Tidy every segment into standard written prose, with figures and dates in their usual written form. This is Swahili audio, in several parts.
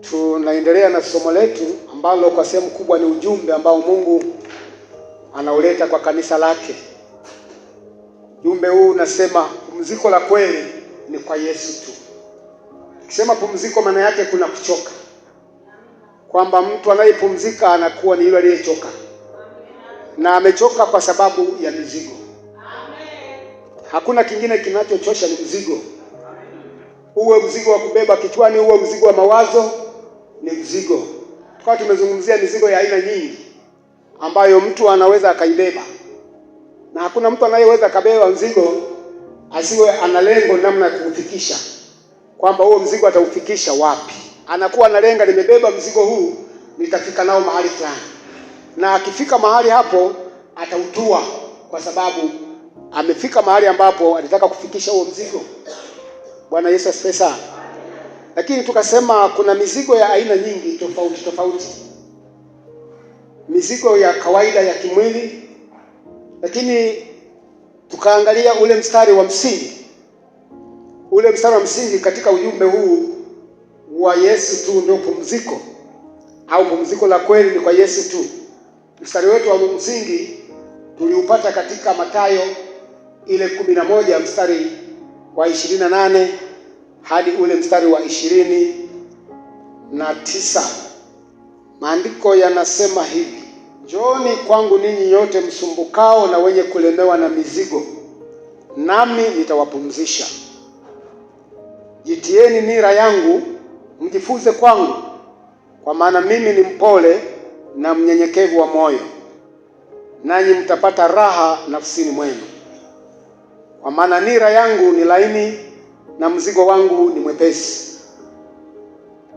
Tunaendelea na somo letu ambalo kwa sehemu kubwa ni ujumbe ambao Mungu anauleta kwa kanisa lake. Ujumbe huu unasema pumziko la kweli ni kwa Yesu tu. Ukisema pumziko, maana yake kuna kuchoka, kwamba mtu anayepumzika anakuwa ni yule aliyechoka, na amechoka kwa sababu ya mizigo. Hakuna kingine kinachochosha, ni mzigo. Uwe mzigo wa kubeba kichwani, uwe mzigo wa mawazo, ni mzigo. Tukao tumezungumzia mizigo ya aina nyingi ambayo mtu anaweza akaibeba, na hakuna mtu anayeweza kabeba mzigo asiwe ana lengo namna ya kuufikisha, kwamba huo mzigo ataufikisha wapi. Anakuwa analenga, nimebeba mzigo huu, nitafika nao mahali fulani, na akifika mahali hapo atautua, kwa sababu amefika mahali ambapo alitaka kufikisha huo mzigo. Bwana Yesu asifiwe sana. Lakini tukasema kuna mizigo ya aina nyingi tofauti tofauti. Mizigo ya kawaida ya kimwili, lakini tukaangalia ule mstari wa msingi. Ule mstari wa msingi katika ujumbe huu wa Yesu tu ndio pumziko, au pumziko la kweli ni kwa Yesu tu. Mstari wetu wa msingi tuliupata katika Mathayo ile 11 mstari wa 28 hadi ule mstari wa 29. Maandiko yanasema hivi: Njooni kwangu ninyi nyote msumbukao na wenye kulemewa na mizigo, nami nitawapumzisha. Jitieni nira yangu, mjifunze kwangu, kwa maana mimi ni mpole na mnyenyekevu wa moyo, nanyi mtapata raha nafsini mwenu. Kwa maana nira yangu ni laini na mzigo wangu ni mwepesi.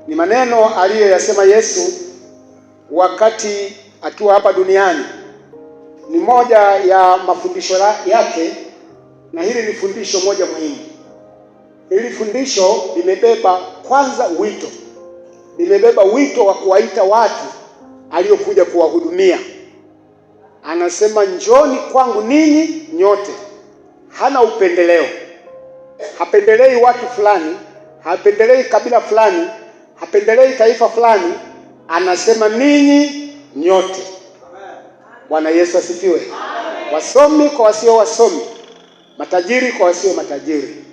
Ni maneno aliyoyasema Yesu wakati akiwa hapa duniani. Ni moja ya mafundisho yake, na hili ni fundisho moja muhimu. Hili fundisho limebeba kwanza wito. Limebeba wito wa kuwaita watu aliokuja kuwahudumia. Anasema njooni kwangu ninyi nyote. Hana upendeleo. Hapendelei watu fulani, hapendelei kabila fulani, hapendelei taifa fulani. Anasema ninyi nyote. Bwana Yesu asifiwe. Wasomi kwa wasio wasomi, matajiri kwa wasio matajiri,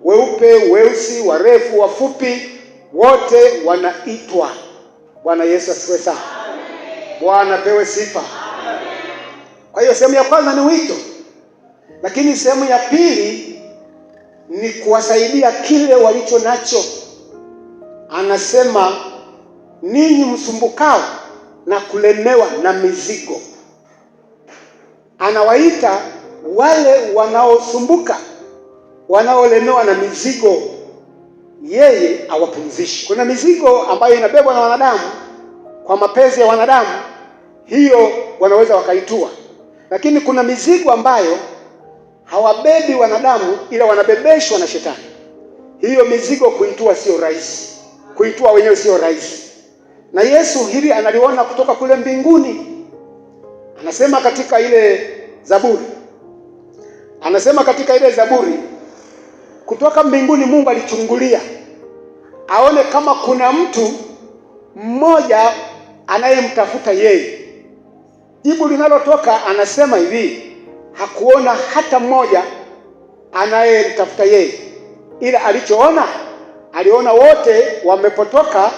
weupe, weusi, warefu, wafupi, wote wanaitwa. Bwana Yesu asifiwe sana. Bwana pewe sifa. Kwa hiyo sehemu ya kwanza ni wito, lakini sehemu ya pili ni kuwasaidia kile walicho nacho. Anasema ninyi msumbukao na kulemewa na mizigo. Anawaita wale wanaosumbuka, wanaolemewa na mizigo, yeye awapumzishi. Kuna mizigo ambayo inabebwa na wanadamu kwa mapenzi ya wanadamu, hiyo wanaweza wakaitua. Lakini kuna mizigo ambayo hawabebi wanadamu, ila wanabebeshwa na shetani. Hiyo mizigo kuitua sio rahisi, kuitua wenyewe sio rahisi. Na Yesu hili analiona kutoka kule mbinguni. Anasema katika ile Zaburi, kutoka mbinguni Mungu alichungulia aone kama kuna mtu mmoja anayemtafuta yeye. Jibu linalotoka anasema hivi: hakuona hata mmoja anayemtafuta yeye, ila alichoona, aliona wote wamepotoka,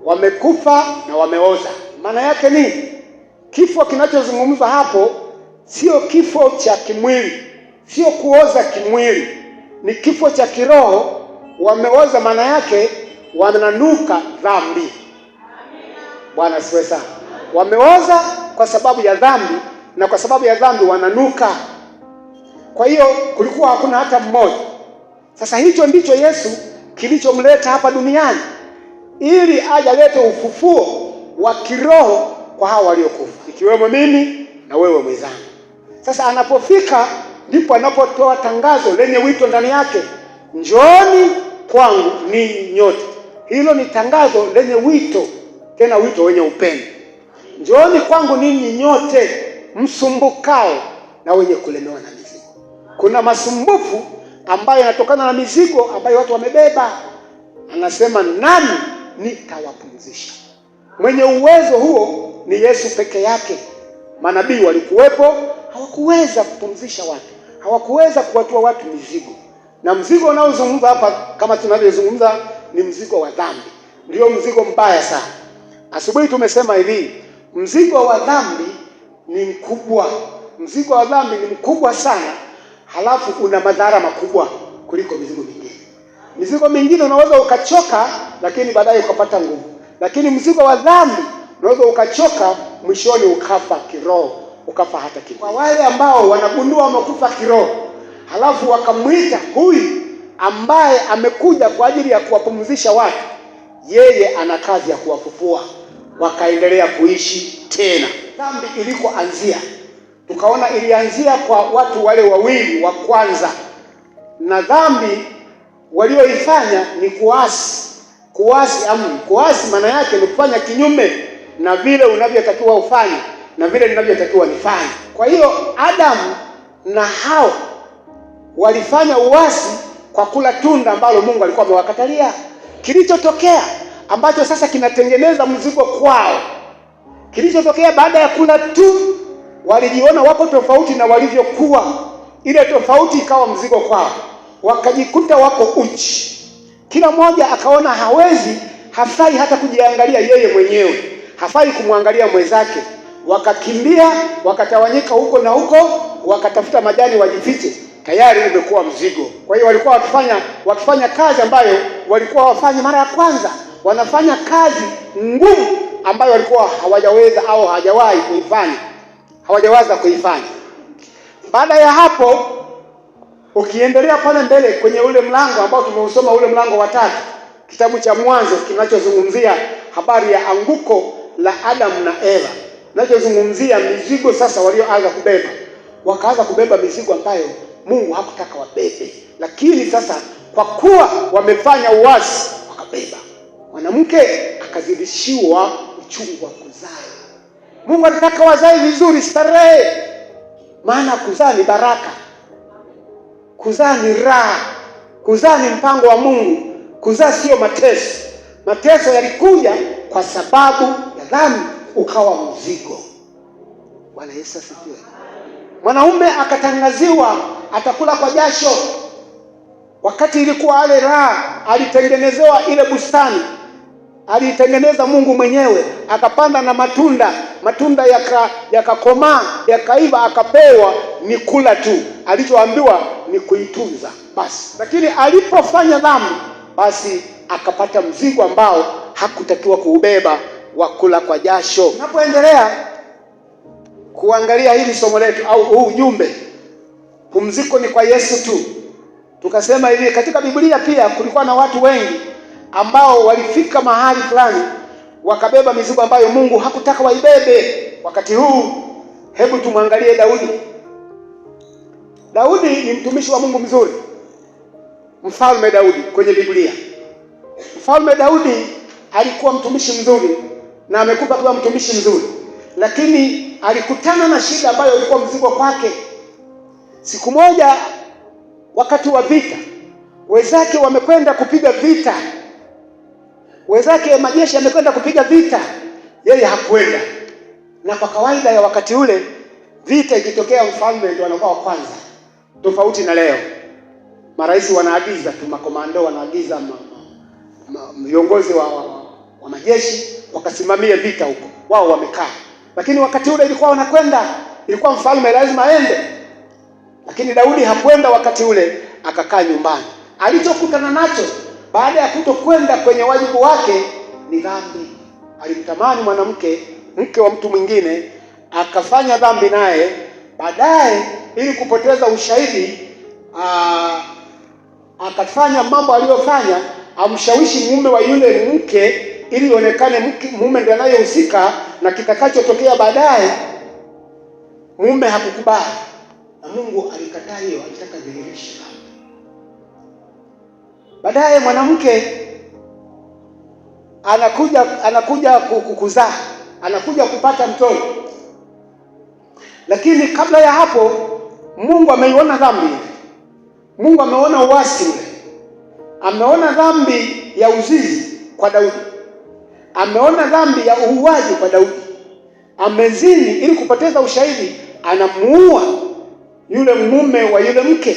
wamekufa na wameoza. Maana yake ni kifo kinachozungumzwa hapo sio kifo cha kimwili, sio kuoza kimwili, ni kifo cha kiroho. Wameoza maana yake wananuka dhambi. Bwana asifiwe sana. Wameoza kwa sababu ya dhambi, na kwa sababu ya dhambi wananuka. Kwa hiyo kulikuwa hakuna hata mmoja. Sasa hicho ndicho Yesu kilichomleta hapa duniani, ili aje alete ufufuo wa kiroho kwa hao waliokufa, ikiwemo mimi na wewe mwenzangu. Sasa anapofika ndipo anapotoa tangazo lenye wito ndani yake: njooni kwangu ninyi nyote. Hilo ni tangazo lenye wito, tena wito wenye upendo. Njooni kwangu ninyi nyote msumbukao na wenye kulemewa na mizigo. Kuna masumbufu ambayo yanatokana na mizigo ambayo watu wamebeba. Anasema nami nitawapumzisha. Mwenye uwezo huo ni Yesu peke yake. Manabii walikuwepo, hawakuweza kupumzisha watu, hawakuweza kuwatua watu mizigo. Na mzigo unaozungumza hapa kama tunavyozungumza ni mzigo wa dhambi. Ndio mzigo mbaya sana. Asubuhi tumesema hivi, mzigo wa dhambi ni mkubwa. Mzigo wa dhambi ni mkubwa sana, halafu una madhara makubwa kuliko mizigo mingine. Mizigo mingine unaweza ukachoka lakini baadaye ukapata nguvu. Lakini mzigo wa dhambi unaweza ukachoka, mwishoni ukafa kiroho, ukafa hata kimwili. Kwa wale ambao wanagundua wamekufa kiroho, halafu wakamwita huyu ambaye amekuja kwa ajili ya kuwapumzisha watu, yeye ana kazi ya kuwafufua wakaendelea kuishi tena. Dhambi ilikoanzia, tukaona ilianzia kwa watu wale wawili wa kwanza, na dhambi walioifanya ni kuasi amri. Kuasi maana yake ni kufanya kinyume na vile unavyotakiwa ufanye na vile ninavyotakiwa nifanye. Kwa hiyo Adamu na Hawa walifanya uasi kwa kula tunda ambalo Mungu alikuwa amewakatalia. Kilichotokea ambacho sasa kinatengeneza mzigo kwao, kilichotokea baada ya kula tu, walijiona wako tofauti na walivyokuwa. Ile tofauti ikawa mzigo kwao, wakajikuta wako uchi. Kila mmoja akaona hafai hata kujiangalia yeye mwenyewe, hafai kumwangalia mwenzake. Wakakimbia, wakatawanyika huko na huko, wakatafuta majani wajifiche. Tayari umekuwa mzigo. Kwa hiyo walikuwa wakifanya kazi ambayo walikuwa wafanye mara ya kwanza. Wanafanya kazi ngumu ambayo walikuwa hawajaweza au hawajawaza kuifanya. Baada ya hapo, ukiendelea pale mbele kwenye ule mlango ambao tumeusoma, ule mlango wa 3, kitabu cha Mwanzo, kinachozungumzia habari ya anguko la Adamu na Eva, kinachozungumzia mizigo sasa walioanza kubeba. Wakaanza kubeba mizigo ambayo Mungu hakutaka wabebe, lakini sasa kwa kuwa wamefanya uasi wakabeba. Mwanamke akazidishiwa uchungu wa kuzaa. Mungu alitaka wazae vizuri, starehe, maana kuzaa ni baraka, kuzaa ni raha, kuzaa ni mpango wa Mungu, kuzaa sio mateso. Mateso yalikuja kwa sababu ya dhambi, ukawa mzigo. Bwana Yesu asifiwe. Mwanaume akatangaziwa atakula kwa jasho, wakati ilikuwa ale raha. Alitengenezewa ile bustani, alitengeneza Mungu mwenyewe, akapanda na matunda yakakomaa, yakaiva, akapewa ni kula tu. Alichoambiwa ni kuitunza basi. Lakini alipofanya dhambi, basi akapata mzigo ambao hakutakiwa kuubeba, wa kula kwa jasho. Tunapoendelea kuangalia hili somo letu au huu ujumbe, pumziko ni kwa Yesu tu, tukasema hivi, katika Biblia pia kulikuwa na watu wengi ambao walifika mahali fulani wakabeba mizigo ambayo Mungu hakutaka waibebe. Wakati huu hebu tumwangalie Daudi. Daudi ni mtumishi wa Mungu mzuri, Mfalme Daudi kwenye Biblia. Mfalme Daudi alikuwa mtumishi mzuri na amekufa kuwa mtumishi mzuri, lakini alikutana na shida ambayo ilikuwa mzigo kwake. Siku moja wakati wa vita, wenzake wamekwenda kupiga vita, wenzake majeshi yamekwenda kupiga vita, yeye hakwenda. Na kwa kawaida ya wakati ule, vita ikitokea mfalme ndio anakuwa wa kwanza, tofauti na leo. Marais wanaagiza tu, makomando wanaagiza, viongozi wa majeshi wakasimamia vita huko, wao wamekaa. Lakini wakati ule ilikuwa wanakwenda, ilikuwa mfalme lazima aende. Lakini Daudi hakwenda wakati ule, akakaa nyumbani. Alichokutana nacho baada ya kutokwenda kwenye wajibu wake ni dhambi. Alimtamani mke wa mtu mwingine, akafanya dhambi naye. Baadaye ili kupoteza ushahidi, akafanya mambo aliyofanya, amshawishi mume wa yule mke ili ionekane mume ndiye anayehusika na kitakachotokea baadaye. Mume hakukubali na Mungu alikataa hiyo, alitaka dhihirisho. Baadaye mwanamke anakuja kuzaa, anakuja kupata mtoto. Lakini kabla ya hapo, Mungu ameiona dhambi, Mungu ameona uasi ule, ameona dhambi ya uzinzi kwa Daudi. ameona dhambi ya uuaji kwa Daudi, amezini ili kupoteza ushahidi, anamuua yule mume wa yule mke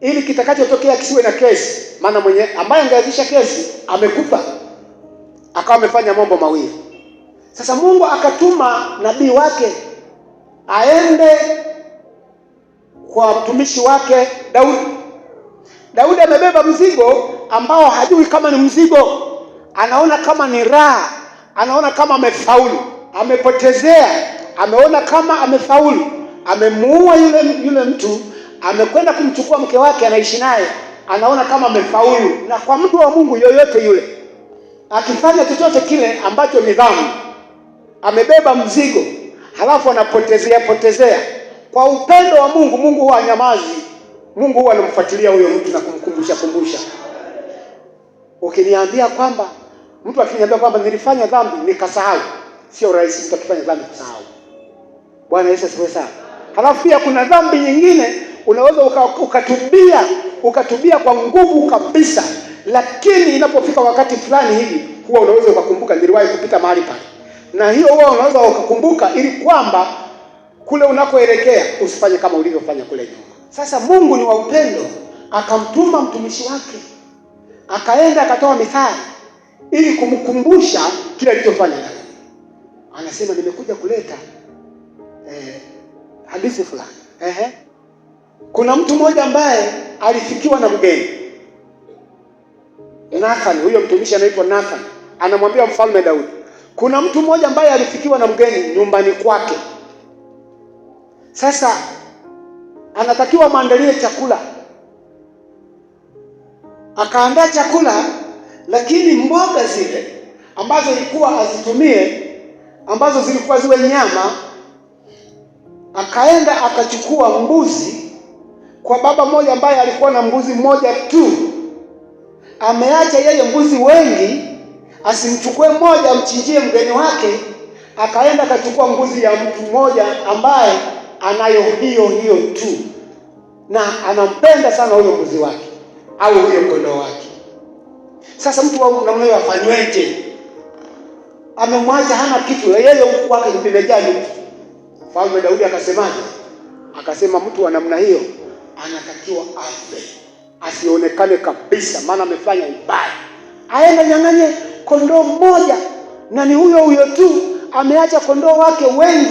ili kitakachotokea kisiwe na kesi, maana mwenye ambaye angeanzisha kesi amekufa. Akawa amefanya mambo mawili. Sasa Mungu akatuma nabii wake aende kwa mtumishi wake Daudi. Daudi amebeba mzigo ambao hajui kama ni mzigo, anaona kama ni raha, anaona kama amefaulu. Amepotezea, ameona kama amefaulu, amemuua yule mtu, amekwenda kumchukua mke wake, anaishi naye, anaona kama amefaulu. Na kwa mtu wa Mungu yoyote yule akifanya chochote kile ambacho ni dhambi, amebeba mzigo, halafu anapotezea. Kwa upendo wa Mungu, Mungu huwa anyamazi. Mungu huwa anamfuatilia huyo mtu na kumkumbusha. Ukiniambia kwamba mtu akiniambia kwamba nilifanya dhambi nikasahau, sio rahisi mtu akifanya dhambi kusahau. Bwana Yesu asifiwe sana. Halafu pia kuna dhambi nyingine unaweza ukatubia kwa nguvu kabisa, lakini inapofika wakati fulani hivi huwa unaweza ukakumbuka, niliwahi kupita mahali pale. Na hiyo huwa unaweza ukakumbuka ili kwamba kule unakoelekea usifanye kama ulivyofanya kule nyuma. Sasa Mungu ni wa upendo, akamtuma mtumishi wake, akaenda akatoa mithali ili kumkumbusha kile alichofanya. Anasema nimekuja kuleta hadithi fulani. Kuna mtu mmoja ambaye alifikiwa na mgeni. Nathan, huyo mtumishi anaitwa Nathan, anamwambia mfalme Daudi, kuna mtu mmoja ambaye alifikiwa na mgeni nyumbani kwake. Sasa anatakiwa maandalie chakula. Akaandaa chakula, lakini mboga zile ambazo ilikuwa azitumie, ambazo zilikuwa ziwe nyama, akaenda akachukua mbuzi kwa baba mmoja ambaye alikuwa na mbuzi mmoja tu. Ameacha yeye mbuzi wengi, asimchukue mmoja amchinjie mgeni wake. Akaenda akachukua mbuzi ya mtu mmoja ambaye anayo hiyo tu, na anampenda sana huyo mbuzi wake au huyo kondoo wake. Sasa mtu wa namna hiyo afanyweje? Amemwacha hana kitu, yeye huku wake vimejaa vitu. Mfalme Daudi akasemaje? Akasema mtu wa namna hiyo anatakiwa afe, asionekane kabisa, maana amefanya ubaya. Aende nyang'anye kondoo mmoja, na ni huyo tu, ameacha kondoo wake wengi,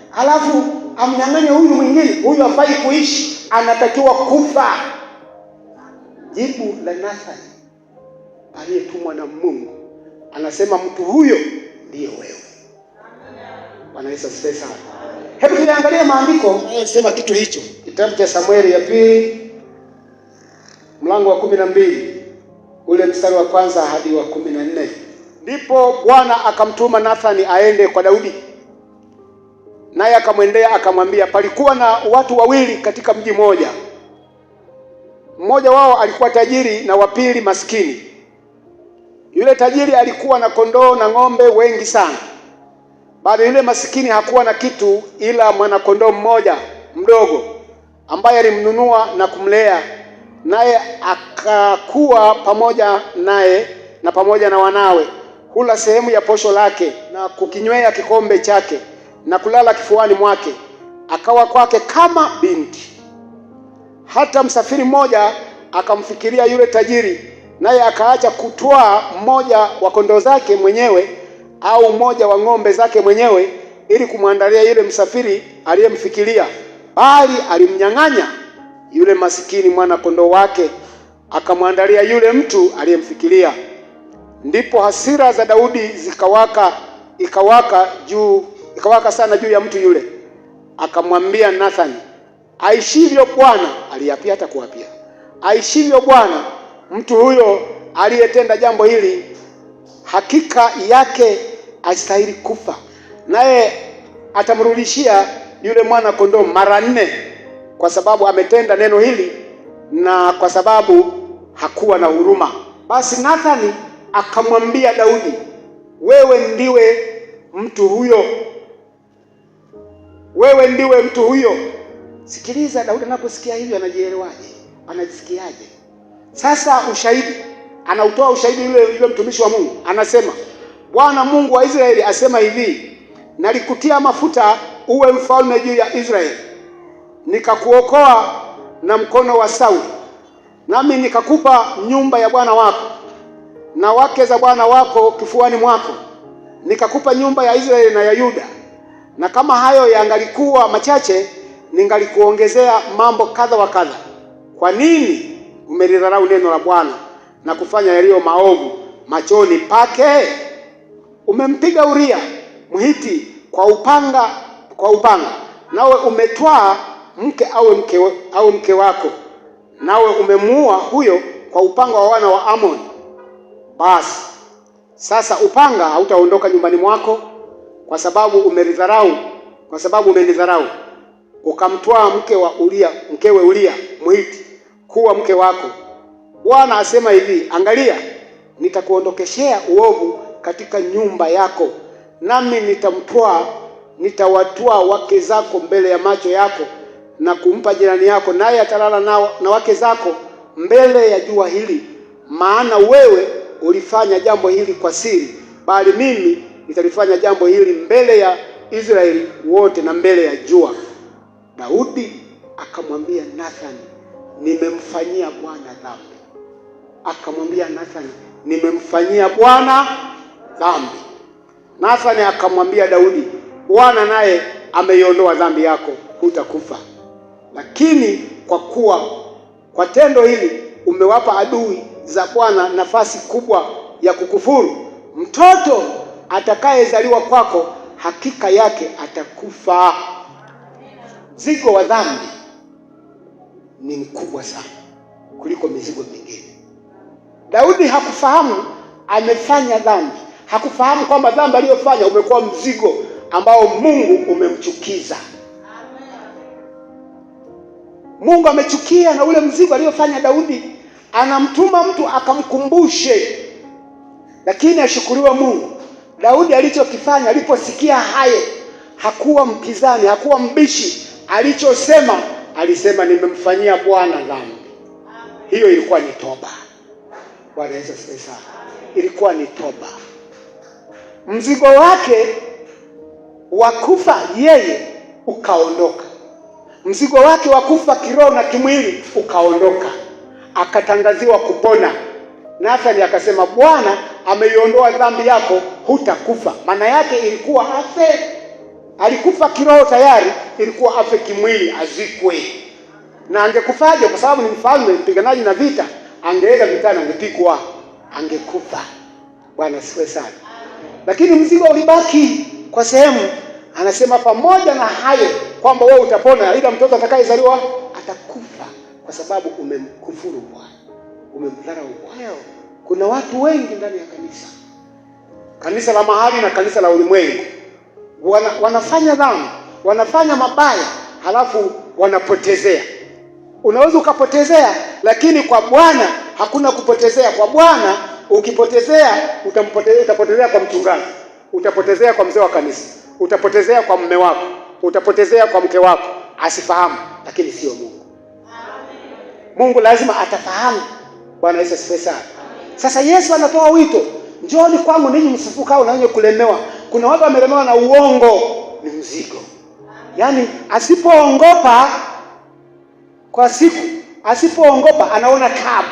halafu amnyang'anye huyu mwingine. Huyu hafai kuishi, anatakiwa kufa. Jibu la Nathan aliyetumwa na Mungu, anasema mtu huyo ndiyo wewe. Bwana Yesu asifiwe sana. Hebu tuangalie maandiko yanasema kitu hicho. Kitabu cha Samueli ya pili mlango wa 12 ule mstari wa kwanza hadi wa 14. Ndipo Bwana akamtuma Nathani aende kwa Daudi. Naye akamwendea akamwambia, palikuwa na watu wawili katika mji mmoja. Mmoja wao alikuwa tajiri na wa pili maskini. Yule tajiri alikuwa na kondoo na ng'ombe wengi sana, bali yule maskini hakuwa na kitu ila mwana kondoo mmoja mdogo ambaye alimnunua na kumlea, naye akakuwa pamoja naye na pamoja na wanawe, hula sehemu ya posho lake na kukinywea kikombe chake na kulala kifuani mwake, akawa kwake kama binti. Hata msafiri mmoja akamfikiria yule tajiri, naye akaacha kutwaa mmoja wa kondoo zake mwenyewe au mmoja wa ng'ombe zake mwenyewe ili kumwandalia yule msafiri aliyemfikiria, bali alimnyang'anya yule masikini mwana kondoo wake akamwandalia yule mtu aliyemfikiria. Ndipo hasira za Daudi ikawaka sana juu ya mtu yule. Akamwambia Nathani, aishivyo Bwana, aliapia hata kuapia, aishivyo Bwana, mtu huyo aliyetenda jambo hili hakika yake astahili kufa, naye atamrudishia yule mwana kondoo mara 4, kwa sababu ametenda neno hili na kwa sababu hakuwa na huruma. Basi Nathani akamwambia Daudi, wewe ndiwe mtu huyo, wewe ndiwe mtu huyo. Sikiliza, Daudi anaposikia hivyo anajielewaje? Anajisikiaje? Sasa ushahidi, anautoa ushahidi yule mtumishi wa Mungu. Anasema, Bwana Mungu wa Israeli asema hivi, nalikutia mafuta uwe mfalme juu ya Israeli, nikakuokoa na mkono wa Sauli, nami nikakupa nyumba ya bwana wako na wake za bwana wako kifuani mwako, nikakupa nyumba ya Israeli na ya Yuda. Na kama hayo yangalikuwa machache, ningalikuongezea mambo kadha wa kadha. Kwa nini umelidharau neno la Bwana na kufanya yaliyo maovu machoni pake? Umempiga Uria Mhiti kwa upanga, nawe umetwaa mke au mke wako, nawe umemuua huyo kwa upanga wa wana wa Amoni. Basi sasa upanga hautaondoka nyumbani mwako, kwa sababu umenidharau, ukamtwaa mkewe Uria Mhiti kuwa mke wako. Bwana asema hivi, angalia, nitakuondokeshea uovu katika nyumba yako, nami nitawatwaa wake zako mbele ya macho yako na kumpa jirani yako, naye atalala na wake zako mbele ya jua hili. Maana wewe ulifanya jambo hili kwa siri, bali mimi nitalifanya jambo hili mbele ya Israeli wote na mbele ya jua. Daudi akamwambia Nathani, nimemfanyia Bwana dhambi. Akamwambia Nathani, nimemfanyia Bwana dhambi. Nathani akamwambia Daudi, Bwana naye ameiondoa dhambi yako, hutakufa. Lakini kwa tendo hili umewapa adui za Bwana nafasi kubwa ya kukufuru. Mtoto atakayezaliwa kwako hakika yake atakufa. Mzigo wa dhambi ni mkubwa sana kuliko mizigo mingine. Daudi hakufahamu amefanya dhambi. Hakufahamu kwamba dhambi aliyofanya umekuwa mzigo ambao Mungu umemchukiza. Mungu amechukia na ule mzigo aliyofanya Daudi. Anamtuma mtu akamkumbushe. Lakini ashukuriwe Mungu, Daudi alichokifanya, aliposikia hayo, hakuwa mpizani, hakuwa mbishi. Alisema nimemfanyia Bwana dhambi. Hiyo ilikuwa ni toba. Bwana Yesu asifiwe sana. Ilikuwa ni toba. Mzigo wake wa kufa yeye ukaondoka. Mzigo wake wa kufa kiroho na kimwili ukaondoka. Akatangaziwa kupona. Nathani akasema, Bwana ameiondoa dhambi yako, hutakufa. Maana yake ilikuwa afe. Alikufa kiroho tayari, ilikuwa afe kimwili, azikwe. Na angekufaje? Kwa sababu ni mfalme, mpiganaji na vita, angeenda vitani, angepigwa, angekufa. Bwana asifiwe sana. Lakini mzigo ulibaki kwa sehemu. Anasema pamoja na hayo kwamba wewe utapona, ila mtoto atakayezaliwa atakufa, kwa sababu umemkufuru Bwana, umemdharau Bwana. Kuna watu wengi ndani ya kanisa la mahali na kanisa la ulimwengu, wanafanya dhambi, wanafanya mabaya, halafu wanapotezea. Unaweza ukapotezea, lakini kwa Bwana hakuna kupotezea. Kwa Bwana ukipotezea, utapotezea kwa mchungaji, utapotezea kwa mzee wa kanisa, utapotezea kwa mume wako, utapotezea kwa mke wako, asifahamu, lakini sio Mungu. Mungu lazima atafahamu. Bwana Yesu asifiwe sana. Sasa Yesu anatoa wito, njooni kwangu ninyi msifukao na wenye kulemewa. Kuna watu wamelemewa na uongo, ni mzigo. Yaani asipoongopa kwa siku, asipoongopa anaona taabu,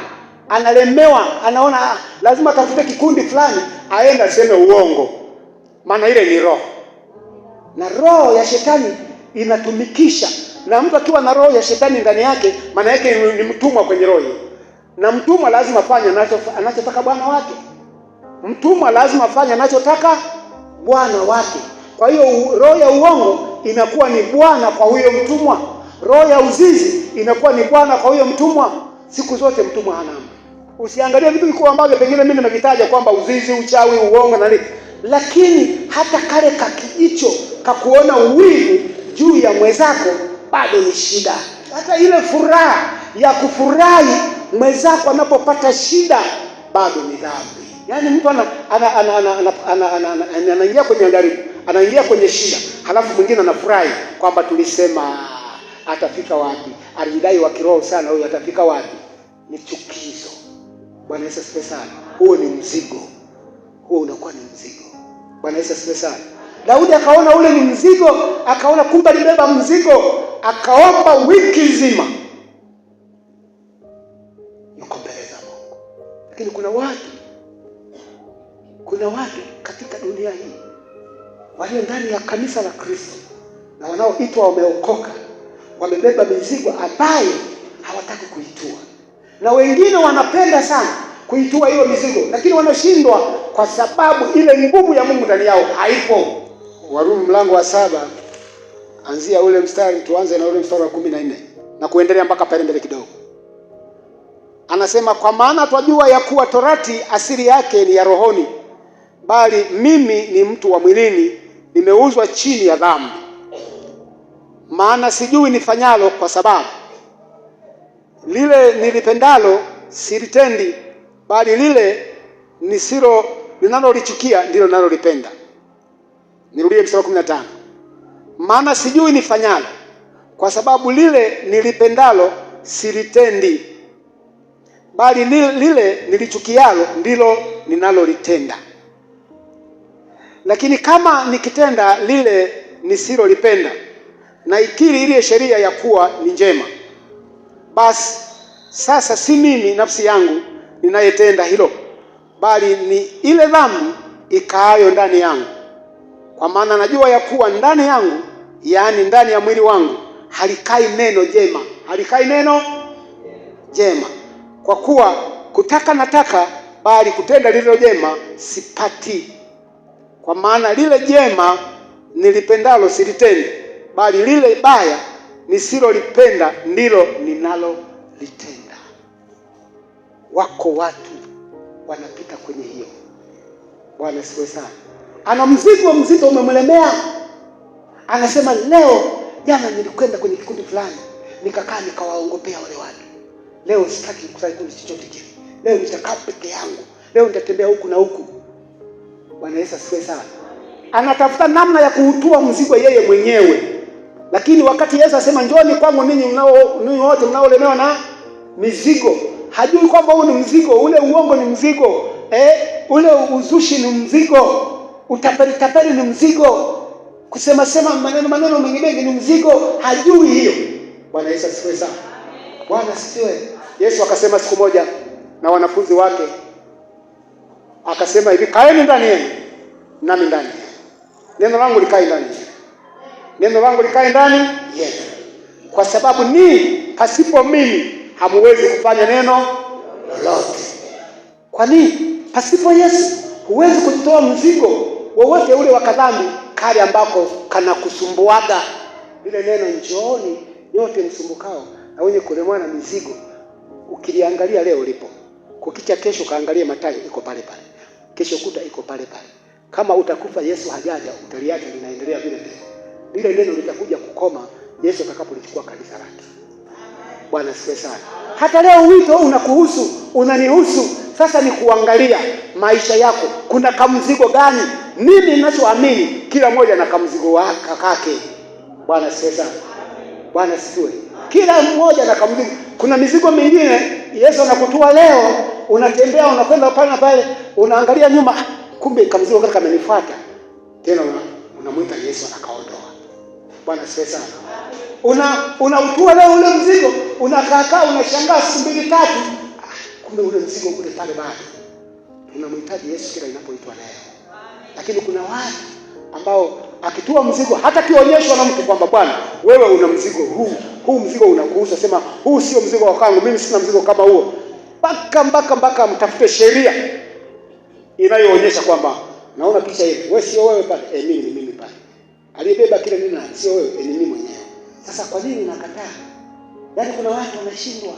analemewa, anaona lazima atafute kikundi fulani aende aseme uongo. Maana ile ni roho. Na roho ya shetani inatumikisha. Na mtu akiwa na roho ya shetani ndani yake, maana yake ni mtumwa kwenye roho. Na mtumwa lazima afanye anachotaka bwana wake. Mtumwa lazima afanye anachotaka bwana wake. Kwa hiyo roho ya uongo inakuwa ni bwana kwa huyo mtumwa. Roho ya uzinzi inakuwa ni bwana kwa huyo mtumwa. Siku zote mtumwa hana amri. Usiangalie vitu vikubwa ambavyo pengine mimi nimevitaja kwamba uzinzi, uchawi, uongo na nini. Lakini hata kale kakijicho kakuona uwivu juu ya mwenzako bado ni shida. Hata ile furaha ya kufurahi mwenzako anapopata shida bado ni dhambi. Yaani mtu anaingia kwenye jaribu, anaingia kwenye shida, halafu mwingine anafurahi kwamba tulisema atafika wapi? Alijidai wa kiroho sana huyo, atafika wapi? Ni chukizo. Bwana Yesu asifiwe sana. Huo ni mzigo. Huo unakuwa ni mzigo. Bwana Yesu asifiwe sana. Daudi akaona ule ni mzigo, akaona kumbe alibeba mzigo, akaomba wiki nzima yuko mbele za Mungu. Lakini kuna watu katika dunia hii walio ndani ya kanisa la Kristo na wanaoitwa wameokoka, wamebeba mizigo ambayo hawataki kuitua, na wengine wanapenda sana kuitua hiyo mizigo, lakini wanashindwa kwa sababu ile nguvu ya Mungu ndani yao haipo. Warumi mlango wa 7 anzia ule mstari, tuanze na ule mstari wa 14 na kuendelea mpaka pale mbele kidogo. Anasema, kwa maana twajua ya kuwa torati asili yake ni ya rohoni, bali mimi ni mtu wa mwilini, nimeuzwa chini ya dhambi. Maana sijui nifanyalo, kwa sababu lile nilipendalo silitendi, bali lile ninalolichukia ndilo ninalolipenda. Nirudie mstari wa 15. Maana sijui nifanyalo, kwa sababu lile nilipendalo silitendi, bali lile nilichukialo ndilo ninalolitenda. Lakini kama nikitenda lile nisilolipenda, na ikiri ile sheria ya kuwa ni njema, basi sasa si mimi nafsi yangu ninayetenda hilo, bali ni ile dhambi ikaayo ndani yangu. Kwa maana najua ya kuwa ndani yangu, yaani ndani ya mwili wangu, halikai neno jema. Halikai neno jema. Kwa kuwa kutaka nataka, bali kutenda lilo jema sipati. Kwa maana lile jema nilipendalo silitendi, bali lile baya nisilolipenda ndilo ninalolitenda. Wako watu wanapita kwenye hiyo. Bwana asifiwe sana. Ana mzigo mzito umemlemea. Anasema, jana nilikwenda kwenye kikundi fulani, nikakaa nikawaongopea wale watu. Leo sitaki kusali kikundi chochote kile. Leo nitakaa peke yangu. Leo nitatembea huku na huku. Bwana Yesu asifiwe sana. Anatafuta namna ya kuutua mzigo yeye mwenyewe. Lakini wakati Yesu asema, njoni kwangu ninyi wote mnaolemewa na mizigo, hajui kwamba huu ni mzigo, ule uongo ni mzigo, ule uzushi ni mzigo, utapeli ni mzigo, kusema maneno mengi ni mzigo, hajui hiyo. Bwana Yesu asifiwe sana. Bwana asifiwe. Yesu akasema siku moja na wanafunzi wake, akasema hivi, kaeni ndani yenu nami ndani yenu. Neno langu likae ndani yenu. Neno langu likae ndani yenu. Kwa sababu pasipo mimi hamuwezi kufanya neno lolote. Kwa nini? Pasipo Yesu huwezi kutoa mzigo wowote ule wa kadhambi kale ambako kanakusumbuaga. Ile neno, njooni nyote msumbukao na wenye kulemewa na mizigo, ukiliangalia leo lipo. Kukicha kesho kaangalie Mathayo, iko pale pale. Kesho kuta iko pale pale. Kama utakufa Yesu hajaja, utaliacha linaendelea vile vile. Lile neno litakuja kukoma Yesu atakapolichukua kanisa lake. Bwana asifiwe sana. Hata leo wito unakuhusu, unanihusu. Sasa ni kuangalia maisha yako, kuna kamzigo gani? Mimi ninachoamini kila mmoja na kamzigo wake. Bwana asifiwe sana. Bwana asifiwe. Kila mmoja na kamzigo. Kuna mizigo mingine Yesu anakutua leo, unatembea unakwenda pale na pale, unaangalia nyuma, kumbe kamzigo kaka amenifuata. Tena unamwita Yesu anakaondoa. Bwana asifiwe sana. Unautua leo ule mzigo, unakaa unashangaa siku 2-3, kumbe ule mzigo ule pale bado. Tunamhitaji Yesu kila inapoitwa leo. Lakini kuna watu ambao akitua mzigo hata kionyeshwa na mtu kwamba bwana wewe una mzigo huu mzigo unakuhusu, sema huu sio mzigo wa kwangu, mimi sina mzigo kama huo. Mpaka mtafute sheria inayoonyesha kwamba naona picha hii, wewe sio wewe pale, mimi ni mimi pale. Aliyebeba kile nini sio wewe, ni mimi mwenyewe. Sasa kwa nini nakataa? Yaani kuna watu wanashindwa.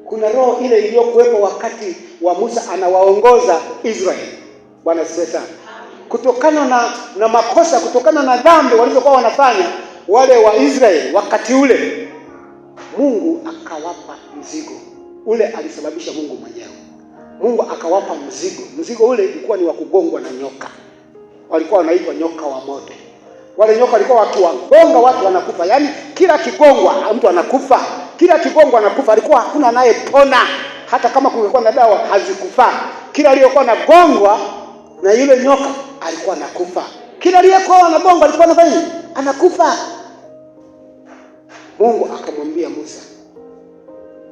Kuna roho ile iliyokuwepo wakati wa Musa anawaongoza Israeli. Bwana asifiwe sana. Kutokana na makosa, kutokana na dhambi walizokuwa wanafanya wale wa Israeli wakati ule, Mungu akawapa mzigo. Ule alisababisha Mungu mwenyewe. Mungu akawapa mzigo. Mzigo ule ulikuwa ni wa kugongwa na nyoka. Walikuwa wanaitwa nyoka wa moto. Wale nyoka walikuwa wakiwagonga watu wanakufa. Yaani kila kigongwa mtu anakufa. Kila kigongwa anakufa. Alikuwa hakuna anayepona. Hata kama kungekuwa na dawa hazikufa. Kila aliyokuwa anagongwa na yule nyoka alikuwa anakufa. Kila aliyekuwa anagonga alikuwa anafanya anakufa. Mungu akamwambia Musa,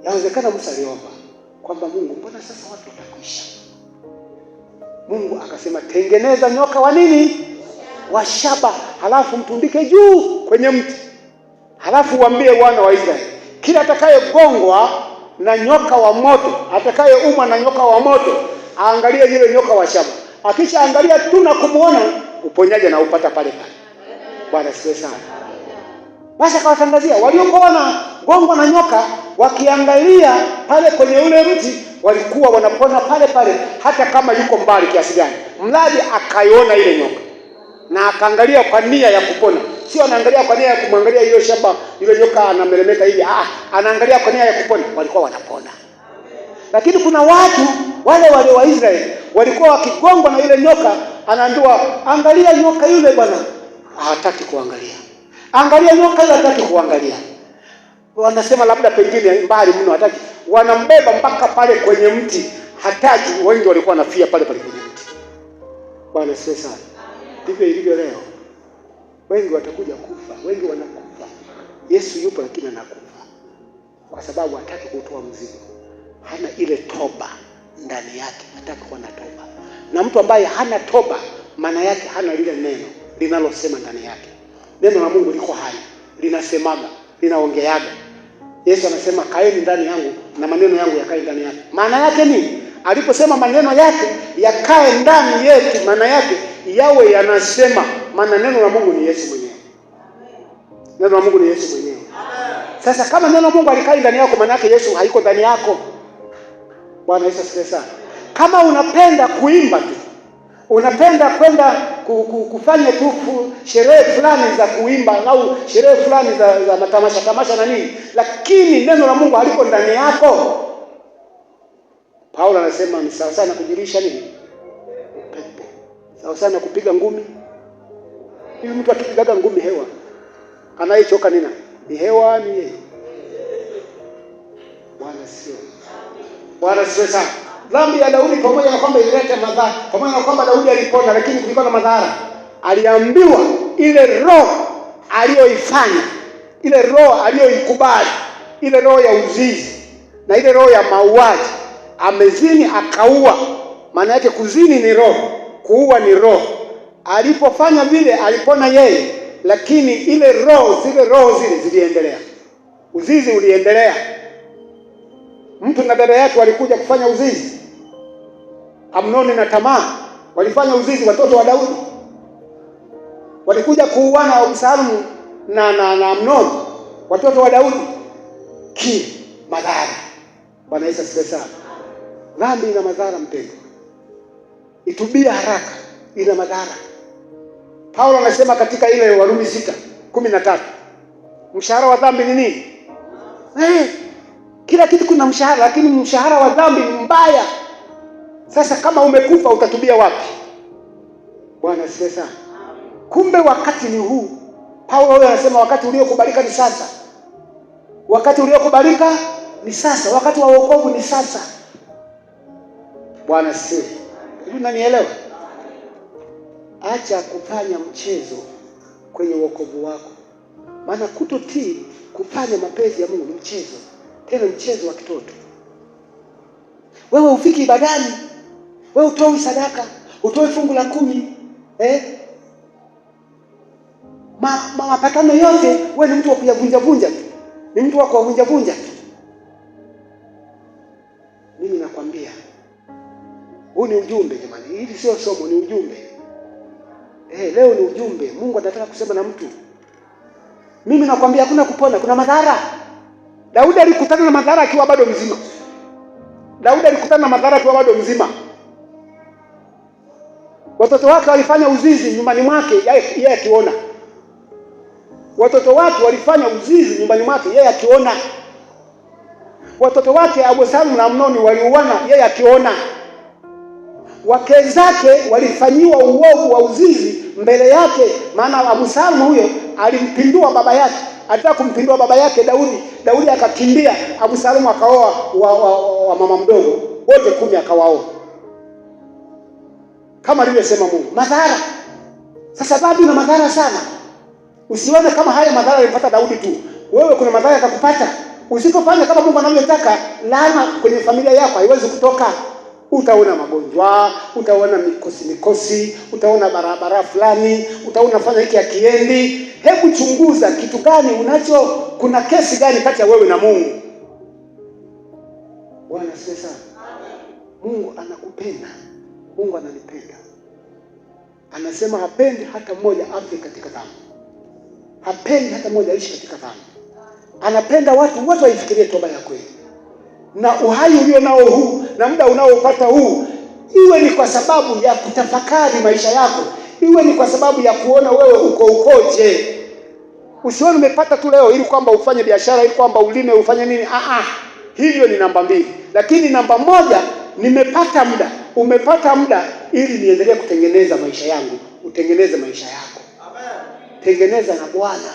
yawezekana Musa aliomba kwamba Mungu, mbona sasa watu watakwisha? Mungu akasema, tengeneza nyoka wa nini? Wa shaba, halafu mtundike juu kwenye mti. Halafu uambie wana wa Israeli, kila atakayegongwa na nyoka wa moto, atakayeumwa na nyoka wa moto, aangalie yule nyoka wa shaba. Akisha angalia tu na kumuona, uponyaji na upata pale pale. Bwana siwe sana. Basi akawatangazia waliokuwa na gongwa na nyoka, wakiangalia pale kwenye ule mti, walikuwa wanapona pale pale, hata kama yuko mbali kiasi gani. Mradi akaiona ile nyoka na akaangalia kwa nia ya kupona. Sio anaangalia kwa nia ya kumwangalia hiyo shamba, yule nyoka anameremeta hivi. Anaangalia kwa nia ya kupona. Walikuwa wanapona. Lakini kuna watu wale wa Israeli walikuwa wakigongwa na yule nyoka, anaambiwa angalia nyoka yule bwana. Hataki kuangalia. Angalia nyoka yule, hataki kuangalia. Wanasema labda pengine mbali mno, hataki. Wanambeba mpaka pale kwenye mti, hataki. Wengi walikuwa wanafia pale pale kwenye mti. Bwana siwe sana. Ndivyo ilivyo leo. Wengi watakuja kufa, wengi wanakufa. Yesu yupo lakini anakufa kwa sababu hataki kutoa mzigo. Hana ile toba ndani yake, hataki kuwa na toba. Na mtu ambaye hana toba, maana yake hana lile neno linalosema ndani yake. Neno la Mungu liko hai, linasemaga, linaongeaga. Yesu anasema, kaeni ndani yangu na maneno yangu yakae ndani yake. Maana yake ni aliposema maneno yake yakae ndani yetu, maana yake yawe yanasema. Maana neno la Mungu ni Yesu mwenyewe. Neno la Mungu ni Yesu mwenyewe. Sasa kama neno la Mungu alikai ndani yako, maana yake Yesu haiko ndani yako. Bwana Yesu asifiwe sana. Kama unapenda kuimba tu, unapenda kwenda kufanya tu sherehe fulani za kuimba au sherehe fulani za matamasha na nini, lakini neno la Mungu haliko ndani yako, Paulo anasema ni sawa sana kujirisha nini? Pepo. Sawa sana kupiga ngumi. Hivi mtu akipiga ngumi hewa, anayechoka nini? Ni hewa, ni yeye. Bwana sio sana. Dhambi ya Daudi pamoja na kwamba ilileta madhara, pamoja na kwamba Daudi alipona, lakini kulikuwa na madhara. Aliambiwa ile roho aliyoifanya, ile roho aliyoikubali, ile roho ya uzinzi na ile roho ya mauaji, amezini akaua. Maana yake kuzini ni roho, kuua ni roho. Alipofanya vile alipona yeye, lakini ile roho, zile roho zile ziliendelea. Uzinzi uliendelea. Mtu na dada yake walikuja kufanya uzinzi. Amnoni na Tamar walifanya uzinzi, watoto wa Daudi. Walikuja kuuana Absalomu na Amnoni, watoto wa Daudi. Madhara. Bwana Yesu asifiwe sana. Dhambi ina madhara mpendwa. Itubia haraka, ina madhara. Paulo anasema katika ile Warumi 6:13, mshahara wa dhambi ni nini? Kila kitu kuna mshahara, lakini mshahara wa dhambi ni mbaya. Sasa kama umekufa utatubia wapi? Bwana asifiwe sana. Kumbe wakati ni huu. Paulo anasema wakati uliokubalika ni sasa. Wakati uliokubalika ni sasa. Wakati wa wokovu ni sasa. Bwana asifiwe. Unanielewa? Acha kufanya mchezo kwenye wokovu wako. Maana kutotii, kufanya mapenzi ya Mungu ni mchezo. Tena mchezo wa kitoto. Wewe ufiki ibadani, wewe utoe sadaka, utoe fungu la 10, mapatano yote, wewe ni mtu wa kuyavunja tu. Ni mtu wa kuvunja tu. Mimi nakwambia, huu ni ujumbe jamani. Hili sio somo, ni ujumbe. Leo ni ujumbe. Mungu anataka kusema na mtu. Mimi nakwambia hakuna kupona, kuna madhara. Daudi alikutana na madhara akiwa bado mzima. Watoto wake walifanya uzinzi nyumbani mwake, yeye akiona. Watoto wake walifanya uzinzi nyumbani mwake, yeye akiona. Watoto wake Absalomu na Amnoni waliuana, yeye akiona. Wake zake walifanyiwa uovu wa uzinzi mbele yake, maana Absalomu huyo alimpindua baba yake. Alitaka kumpindua baba yake Daudi. Daudi akakimbia, Absalomu akaoa wa mama mdogo. Wote 10 akawaoa. kama alivyosema Mungu. Madhara. Sasa dhambi ina madhara sana. Usione kama haya madhara yalipata Daudi tu. Wewe kuna madhara yatakupata. Usipofanya kama Mungu anavyotaka, laana kwenye familia yako haiwezi kutoka. Utaona magonjwa, utaona mikosi, utaona barabara fulani, utaona fanya hiki akiendi. Hebu chunguza kitu gani unacho, kuna kesi gani kati ya wewe na Mungu. Bwana sasa. Mungu anakupenda. Mungu ananipenda. Anasema hapendi hata mmoja afe katika dhambi. Hapendi hata mmoja aishi katika dhambi. Anapenda watu wote waifikirie toba ya kweli. Na uhai ulio nao huu na muda unaopata huu, iwe ni kwa sababu ya kutafakari maisha yako, iwe ni kwa sababu ya kuona wewe ukoje. Usione umepata tu leo ili kwamba ufanye biashara, ili kwamba ulime, ufanye nini. Hivyo ni namba 2. Lakini namba 1, nimepata muda. Umepata muda ili niendelee kutengeneza maisha yangu. Utengeneze maisha yako. Tengeneza na Bwana.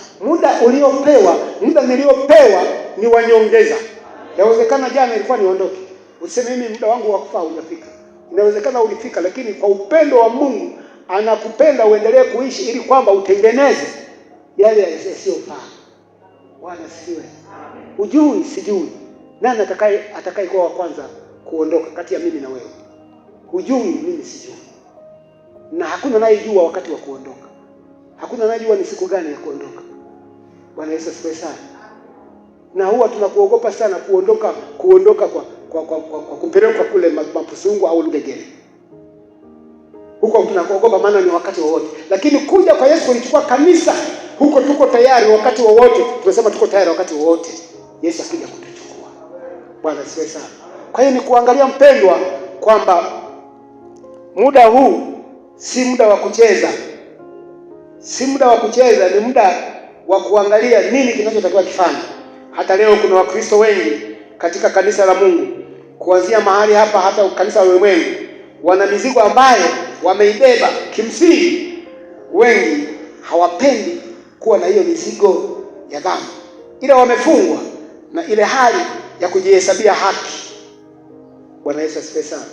Muda niliopewa ni wanyongeza. Inawezekana jana ilikuwa niondoke. Useme mimi muda wangu wa kufa hujafika. Inawezekana ulifika, lakini kwa upendo wa Mungu anakupenda uendelee kuishi ili kwamba utengeneze yale yasiyofaa. Bwana siwe. Ujui sijui. Nani atakaye kuwa wa kwanza kuondoka kati ya mimi na wewe? Ujui, mimi sijui. Na hakuna anayejua wakati wa kuondoka. Hakuna anayejua ni siku gani ya kuondoka. Bwana Yesu asifiwe sana. Na huwa tunakuogopa sana kuondoka kwa kupelekwa kule Mapusungu au Lugegere. Huko tunakuogopa maana ni wakati wowote. Lakini kuja kwa Yesu kulichukua kanisa, huko tuko tayari wakati wowote. Tunasema tuko tayari wakati wowote Yesu akija kutuchukua. Bwana asifiwe sana. Kwa hiyo ni kuangalia mpendwa kwamba muda huu si muda wa kucheza. Si muda wa kucheza, ni muda wa kuangalia nini kinachotakiwa kifanye. Hata leo kuna Wakristo wengi katika kanisa la Mungu, kuanzia mahali hapa hata kanisa la ulimwengu, wana mizigo ambayo wameibeba. Kimsingi wengi hawapendi kuwa na hiyo mizigo ya dhambi, ila wamefungwa na ile hali ya kujihesabia haki. Bwana Yesu asifiwe sana.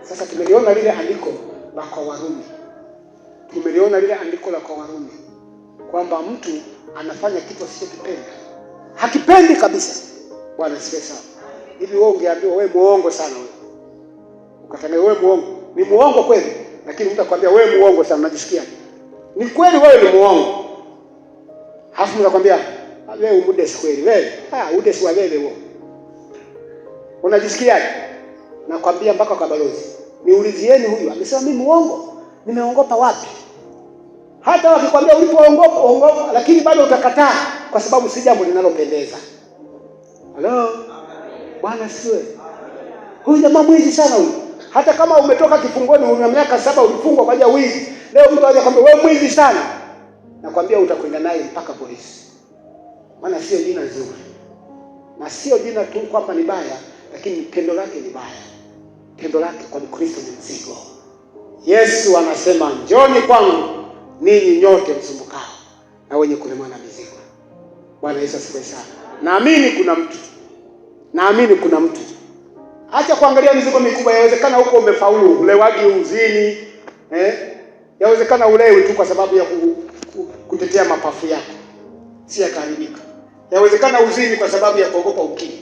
Sasa tumeliona lile andiko la kwa Warumi. Kwamba mtu anafanya kitu asichokipenda. Hakipendi kabisa. Bwana asifiwe sana. Hivi wewe ungeambiwa wewe muongo sana wewe. Ukatanga wewe muongo. Ni muongo kweli, lakini mtu akwambia wewe muongo sana, unajisikia? Ni kweli wewe ni muongo. Halafu mtu akwambia wewe umudesi kweli wewe. Udesi wa wewe. Unajisikiaje? Nakwambia mpaka kwa balozi. Niulizieni huyu amesema mimi muongo. Nimeongopa wapi? Hata wakikwambia ulipoongopa, lakini bado utakataa kwa sababu si jambo linalopendeza. Halo? Bwana siwe. Huyu jamaa mwizi sana huyu. Hata kama umetoka kifungoni una miaka 7 ulifungwa kwa ajili ya wizi, leo mtu aje kwambia wewe mwizi sana. Nakwambia utakwenda naye mpaka polisi. Maana sio jina zuri. Na sio jina tu kwamba ni baya, lakini tendo lake ni baya. Tendo lake kwa Mkristo ni mzigo. Yesu anasema, njoni kwangu ninyi nyote msumbukao na wenye kulemewa na mizigo. Bwana Yesu asifiwe sana. Naamini kuna mtu. Acha kuangalia mizigo mikubwa. Yawezekana huko umefaulu, ulewaji, uzini, yawezekana ulewi tu kwa sababu ya kutetea mapafu yako, si yakaharibika. Yawezekana uzini kwa sababu ya kuogopa ukimwi.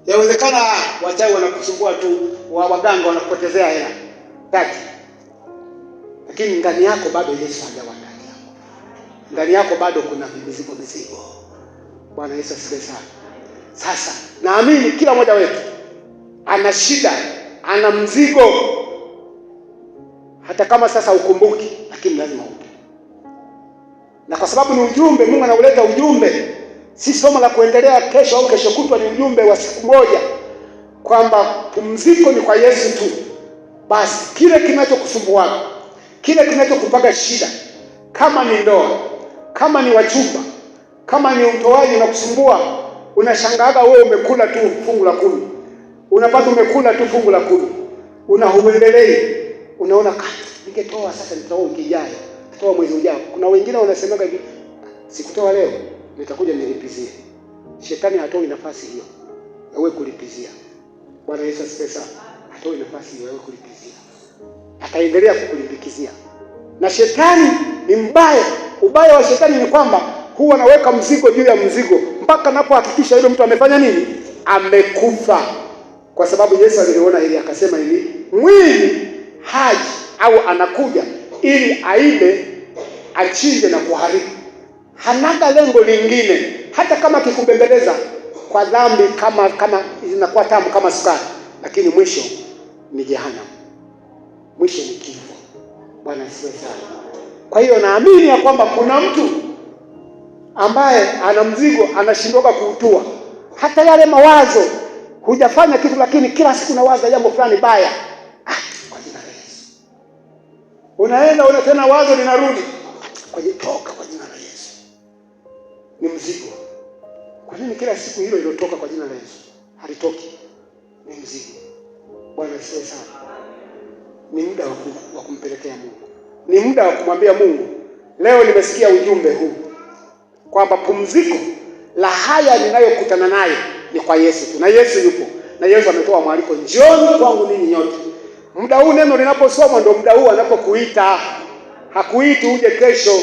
Yawezekana wachawi wanakusumbua tu, waganga wanakupotezea hela tati. Lakini ndani yako bado Yesu hajawa ndani yako. Ndani yako bado kuna mizigo. Bwana Yesu asifiwe sana. Sasa naamini kila mmoja wetu ana shida, ana mzigo. Hata kama sasa ukumbuki, lakini lazima upe. Na kwa sababu ni ujumbe, Mungu anauleta ujumbe. Si somo la kuendelea kesho au kesho kutwa, ni ujumbe wa siku moja. Kwamba pumziko ni kwa Yesu tu. Basi kile kinachokusumbua, kile kinachokupaga shida, kama ni ndoa, kama ni wachumba, kama ni utoaji na kusumbua, unashangaaga wewe umekula tu fungu la 10. Unapata umekula tu fungu la 10. Unahuendelei. Unaona nikitoa sasa nitoa wiki ijayo, nitoa mwezi ujao. Kuna wengine wanasemaga hivi, sikutoa leo, nitakuja nilipizie. Shetani hatoi nafasi hiyo ya wewe kulipizia. Bwana Yesu asifiwe sana. Hatoi nafasi hiyo ya wewe kulipizia. ataendelea kukulimbikizia. Na shetani ni mbaya. Ubaya wa shetani ni kwamba huwa anaweka mzigo juu ya mzigo mpaka anapohakikisha yule mtu amefanya nini? Amekufa. Kwa sababu Yesu aliona hili akasema hivi, mwili haji au anakuja ili aibe, achinje na kuharibu. Hanaga lengo lingine, hata kama kikubembeleza kwa dhambi kama inakuwa tamu kama sukari, lakini mwisho ni jehanamu. Mwisho ni kifo. Bwana asifiwe sana. Kwa hiyo naamini ya kwamba kuna mtu ambaye ana mzigo anashindwa kuutua. Hata yale mawazo, hujafanya kitu lakini kila siku unawaza jambo fulani baya. Kwa jina la Yesu. Unaenda tena wazo linarudi. Toka kwa jina la Yesu. Ni mzigo. Kwa nini kila siku hilo lilotoka kwa jina la Yesu halitoki? Ni mzigo. Bwana asifiwe sana. Ni muda wa kumpelekea Mungu. Ni muda wa kumwambia Mungu, leo nimesikia ujumbe huu kwamba pumziko la haya ninayokutana nayo ni kwa Yesu tu. Na Yesu yupo. Na Yesu ametoa mwaliko, njooni kwangu ninyi nyote. Muda huu neno linaposomwa ndio muda huu anapokuita. Hakuiti uje kesho.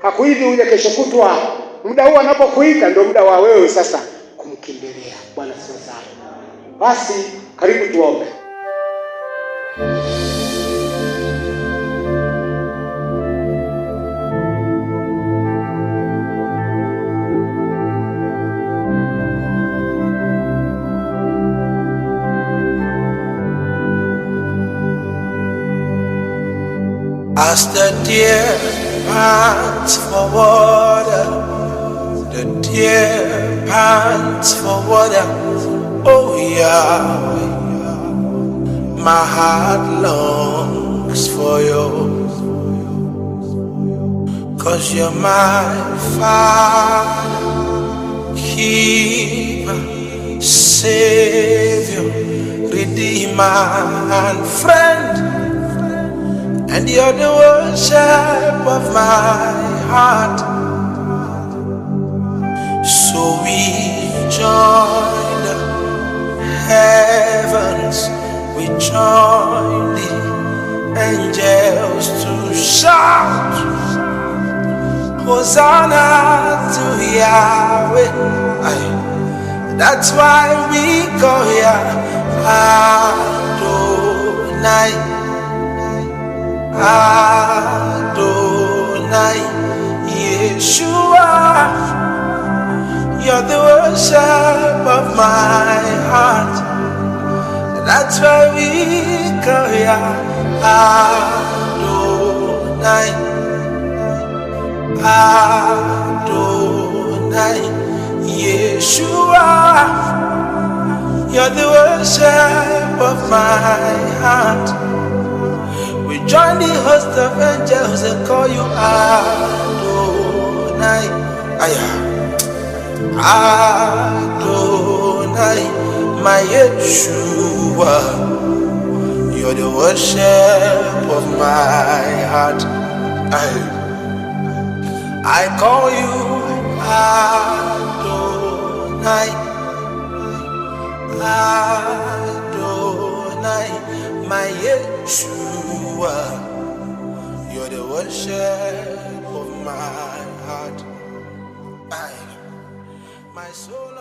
Hakuiti uje kesho kutwa. Muda huu anapokuita ndio muda wa wewe sasa kumkimbilia. Bwana asifiwe sana. Basi karibu tuombe. As the deer pants for water, the deer pants for water, oh Yahweh, my heart longs for you, 'cause you're my Father, Keeper, Savior, Redeemer and Friend. And you're the worship of my heart. So we join the heavens, we join the angels to shout Hosanna to Yahweh. That's why we call Yah Adonai. Adonai, Yeshua, you're the worship of my heart. That's why we call you Adonai, Adonai, Yeshua, you're the worship of my heart. We join the host of angels and call you Adonai. Adonai, my Yeshua, you're the worship of my heart. I call you Adonai, Adonai, my Yeshua, you're the worship of my heart. My soul.